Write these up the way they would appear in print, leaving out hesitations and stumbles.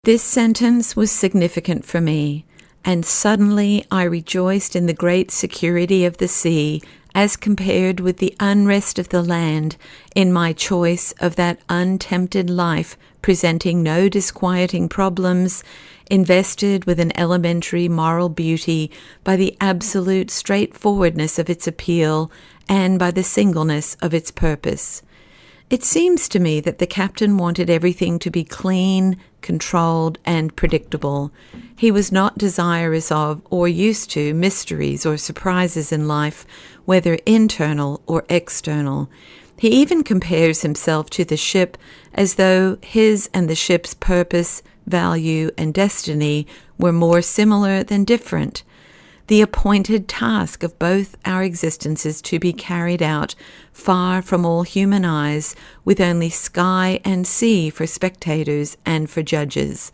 This sentence was significant for me, and suddenly I rejoiced in the great security of the sea as compared with the unrest of the land in my choice of that untempted life presenting no disquieting problems, invested with an elementary moral beauty by the absolute straightforwardness of its appeal and by the singleness of its purpose. It seems to me that the captain wanted everything to be clean, controlled, and predictable. He was not desirous of or used to mysteries or surprises in life, whether internal or external. He even compares himself to the ship as though his and the ship's purpose, value, and destiny were more similar than different. The appointed task of both our existences to be carried out far from all human eyes, with only sky and sea for spectators and for judges.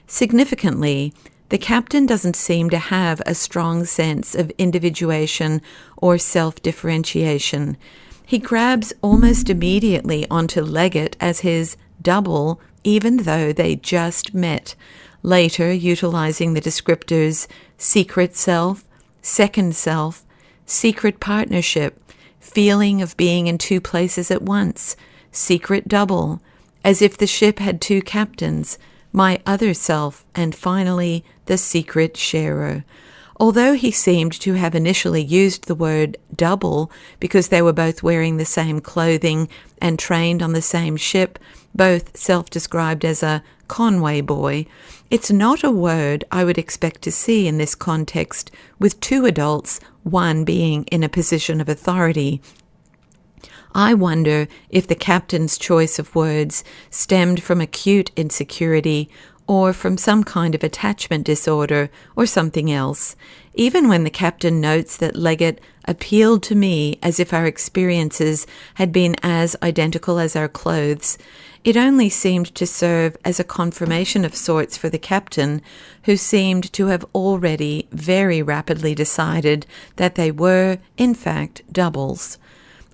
Significantly, the captain doesn't seem to have a strong sense of individuation or self-differentiation. He grabs almost immediately onto Leggett as his double, even though they just met, later utilizing the descriptors secret self, second self, secret partnership, feeling of being in two places at once, secret double, as if the ship had two captains, my other self, and finally the secret sharer. Although he seemed to have initially used the word double because they were both wearing the same clothing and trained on the same ship, both self-described as a Conway boy, it's not a word I would expect to see in this context with two adults, one being in a position of authority. I wonder if the captain's choice of words stemmed from acute insecurity or from some kind of attachment disorder or something else. Even when the captain notes that Leggett appealed to me as if our experiences had been as identical as our clothes, it only seemed to serve as a confirmation of sorts for the captain, who seemed to have already very rapidly decided that they were, in fact, doubles.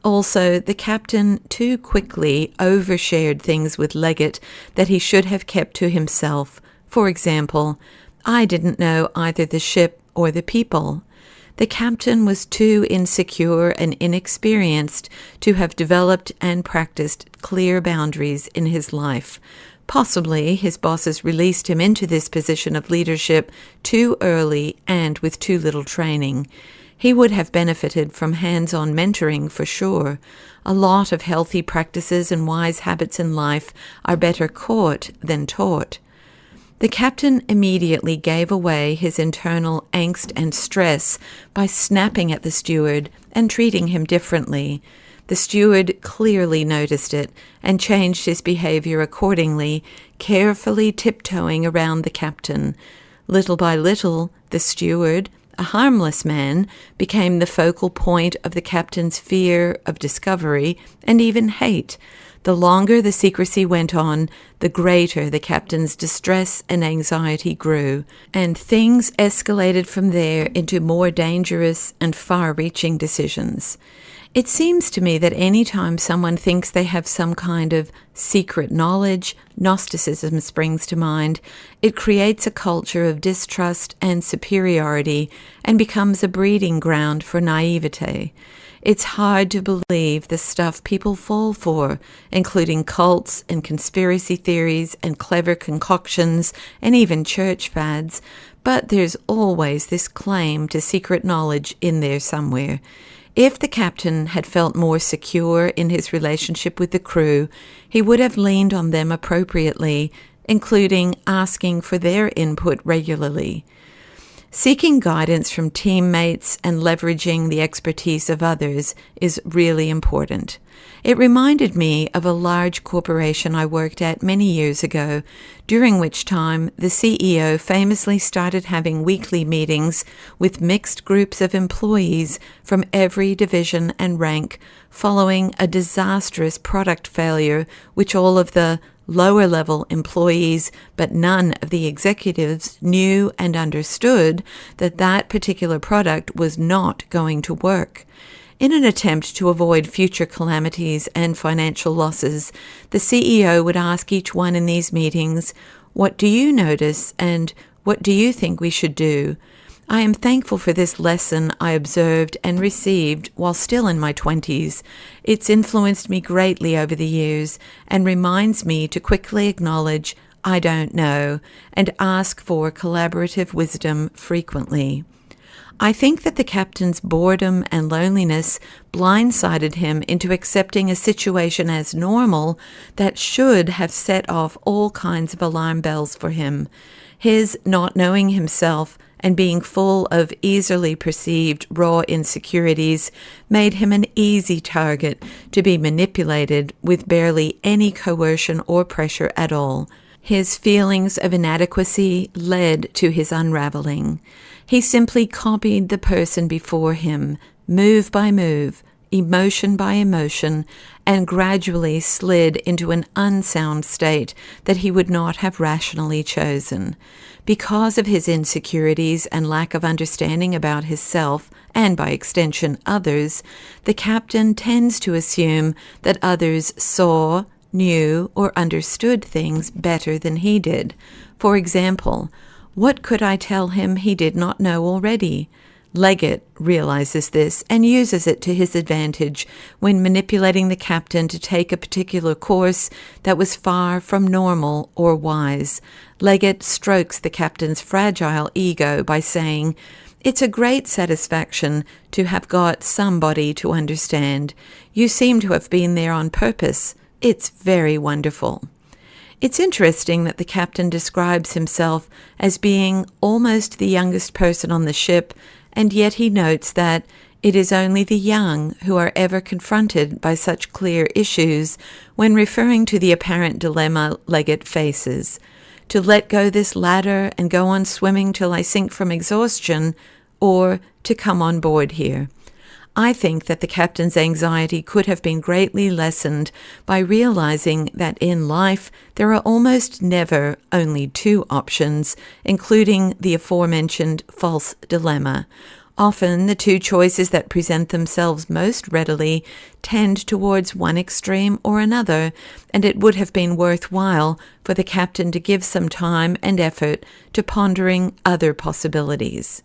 Also, the captain too quickly overshared things with Leggett that he should have kept to himself. For example, I didn't know either the ship or the people. The captain was too insecure and inexperienced to have developed and practiced clear boundaries in his life. Possibly his bosses released him into this position of leadership too early and with too little training. He would have benefited from hands-on mentoring for sure. A lot of healthy practices and wise habits in life are better caught than taught. The captain immediately gave away his internal angst and stress by snapping at the steward and treating him differently. The steward clearly noticed it and changed his behavior accordingly, carefully tiptoeing around the captain. Little by little, the steward, a harmless man, became the focal point of the captain's fear of discovery and even hate. The longer the secrecy went on, the greater the captain's distress and anxiety grew, and things escalated from there into more dangerous and far-reaching decisions. It seems to me that any time someone thinks they have some kind of secret knowledge, Gnosticism springs to mind. It creates a culture of distrust and superiority and becomes a breeding ground for naivete. It's hard to believe the stuff people fall for, including cults and conspiracy theories and clever concoctions and even church fads, but there's always this claim to secret knowledge in there somewhere. If the captain had felt more secure in his relationship with the crew, he would have leaned on them appropriately, including asking for their input regularly. Seeking guidance from teammates and leveraging the expertise of others is really important. It reminded me of a large corporation I worked at many years ago, during which time the CEO famously started having weekly meetings with mixed groups of employees from every division and rank, following a disastrous product failure which all of the lower-level employees, but none of the executives knew and understood that that particular product was not going to work. In an attempt to avoid future calamities and financial losses, the CEO would ask each one in these meetings, What do you notice, and what do you think we should do? I am thankful for this lesson I observed and received while still in my 20s. It's influenced me greatly over the years and reminds me to quickly acknowledge I don't know and ask for collaborative wisdom frequently. I think that the captain's boredom and loneliness blindsided him into accepting a situation as normal that should have set off all kinds of alarm bells for him. His not knowing himself and being full of easily perceived raw insecurities made him an easy target to be manipulated with barely any coercion or pressure at all. His feelings of inadequacy led to his unraveling. He simply copied the person before him, move by move, emotion by emotion, and gradually slid into an unsound state that he would not have rationally chosen. Because of his insecurities and lack of understanding about himself, and by extension others, the captain tends to assume that others saw, knew, or understood things better than he did. For example, what could I tell him he did not know already? Leggett realizes this and uses it to his advantage when manipulating the captain to take a particular course that was far from normal or wise. Leggett strokes the captain's fragile ego by saying, "It's a great satisfaction to have got somebody to understand. You seem to have been there on purpose. It's very wonderful." It's interesting that the captain describes himself as being almost the youngest person on the ship, and yet he notes that it is only the young who are ever confronted by such clear issues when referring to the apparent dilemma Leggett faces. To let go this ladder and go on swimming till I sink from exhaustion, or to come on board here. I think that the captain's anxiety could have been greatly lessened by realizing that in life there are almost never only two options, including the aforementioned false dilemma. Often the two choices that present themselves most readily tend towards one extreme or another, and it would have been worthwhile for the captain to give some time and effort to pondering other possibilities.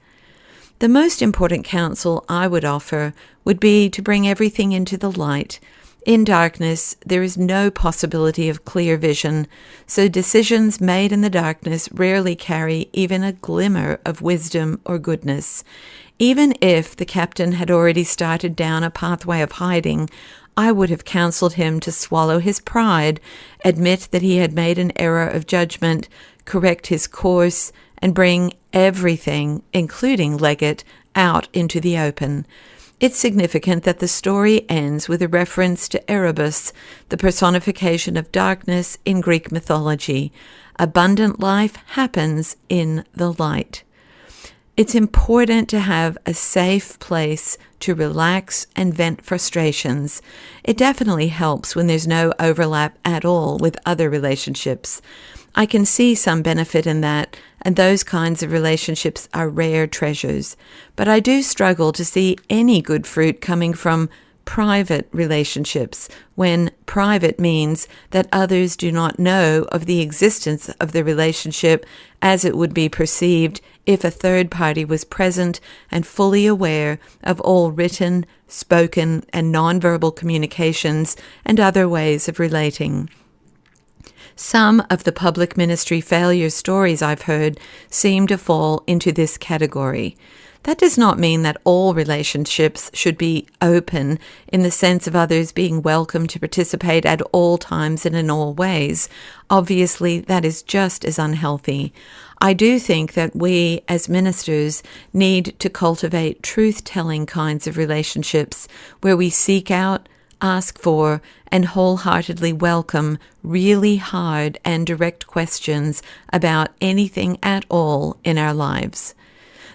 The most important counsel I would offer would be to bring everything into the light. In darkness, there is no possibility of clear vision, so decisions made in the darkness rarely carry even a glimmer of wisdom or goodness. Even if the captain had already started down a pathway of hiding, I would have counseled him to swallow his pride, admit that he had made an error of judgment, correct his course, and bring everything, including Leggett, out into the open. It's significant that the story ends with a reference to Erebus, the personification of darkness in Greek mythology. Abundant life happens in the light. It's important to have a safe place to relax and vent frustrations. It definitely helps when there's no overlap at all with other relationships. I can see some benefit in that, and those kinds of relationships are rare treasures. But I do struggle to see any good fruit coming from private relationships, when private means that others do not know of the existence of the relationship as it would be perceived if a third party was present and fully aware of all written, spoken, and nonverbal communications and other ways of relating. Some of the public ministry failure stories I've heard seem to fall into this category. That does not mean that all relationships should be open in the sense of others being welcome to participate at all times and in all ways. Obviously, that is just as unhealthy. I do think that we, as ministers, need to cultivate truth-telling kinds of relationships where we seek out, ask for, and wholeheartedly welcome really hard and direct questions about anything at all in our lives.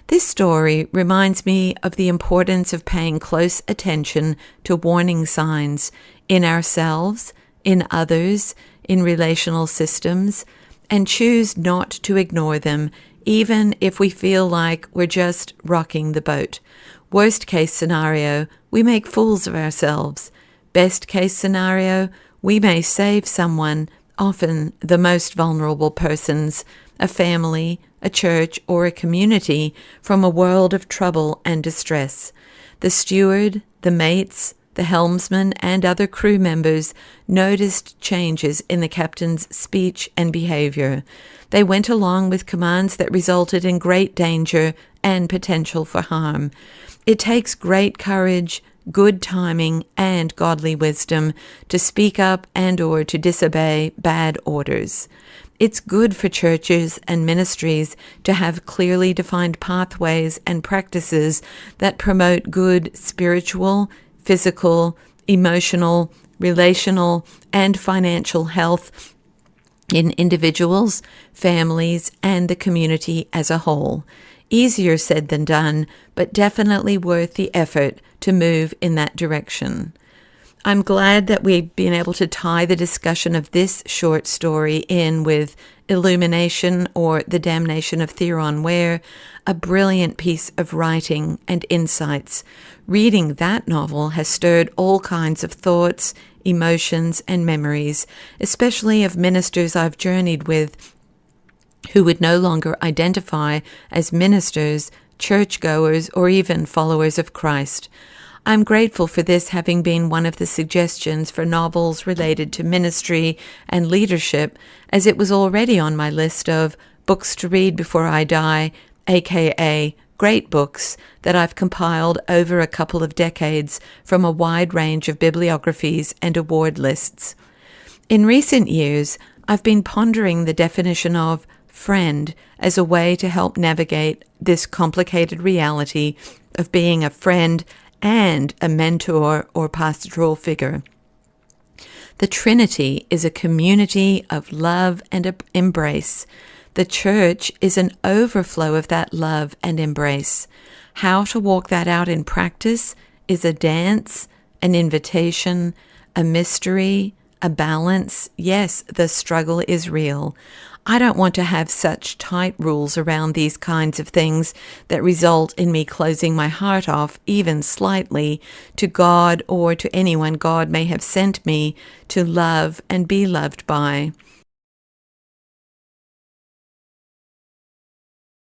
This story reminds me of the importance of paying close attention to warning signs in ourselves, in others, in relational systems, and choose not to ignore them, even if we feel like we're just rocking the boat. Worst case scenario, we make fools of ourselves. Best case scenario, we may save someone often the most vulnerable persons, a family, a church, or a community, from a world of trouble and distress. The steward, the mates, the helmsman, and other crew members noticed changes in the captain's speech and behavior. They went along with commands that resulted in great danger and potential for harm. It takes great courage, good timing, and godly wisdom to speak up and/or to disobey bad orders. It's good for churches and ministries to have clearly defined pathways and practices that promote good spiritual, physical, emotional, relational, and financial health in individuals, families, and the community as a whole. Easier said than done, but definitely worth the effort to move in that direction. I'm glad that we've been able to tie the discussion of this short story in with Illumination, or The Damnation of Theron Ware, a brilliant piece of writing and insights. Reading that novel has stirred all kinds of thoughts, emotions, and memories, especially of ministers I've journeyed with who would no longer identify as ministers, churchgoers, or even followers of Christ. I'm grateful for this having been one of the suggestions for novels related to ministry and leadership, as it was already on my list of books to read before I die, aka great books that I've compiled over a couple of decades from a wide range of bibliographies and award lists. In recent years, I've been pondering the definition of friend as a way to help navigate this complicated reality of being a friend and a mentor or pastoral figure. The Trinity is a community of love and embrace. The church is an overflow of that love and embrace. How to walk that out in practice is a dance, an invitation, a mystery, a balance. Yes, the struggle is real. I don't want to have such tight rules around these kinds of things that result in me closing my heart off, even slightly, to God or to anyone God may have sent me to love and be loved by.